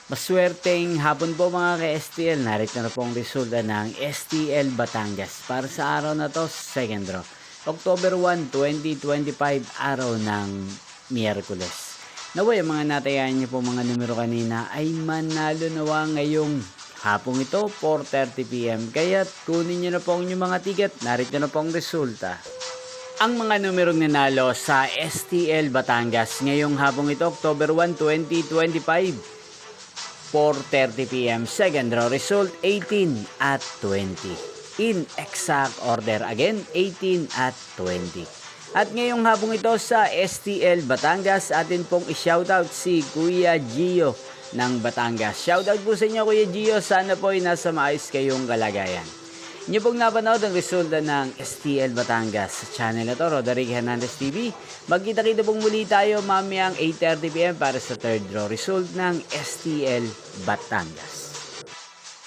Maswerteng hapon po mga ka-STL. Narito na po ang resulta ng STL Batangas para sa araw na to, second draw. October 1, 2025, araw ng Miyerkules. Naway, ang mga natayan niyo po mga numero kanina ay manalo nawa ngayong hapong ito, 4:30 PM. Kaya kunin niyo na po ang inyong mga ticket. Narito na po ang resulta. Ang mga numerong nanalo sa STL Batangas ngayong hapong ito, October 1, 2025, 4:30 PM. Second draw result, 18 at 20. In exact order again, 18 at 20. At ngayong hapong ito sa STL Batangas, atin pong i-shoutout si Kuya Gio ng Batangas. Shoutout po sa inyo Kuya Gio, sana po ay nasa maayos kayong kalagayan. Inyo pong napanood ang resulta ng STL Batangas sa channel na to, Roderick Hernandez TV. Magkita-kita pong muli tayo mamayang 8:30 PM para sa third draw result ng STL Batangas.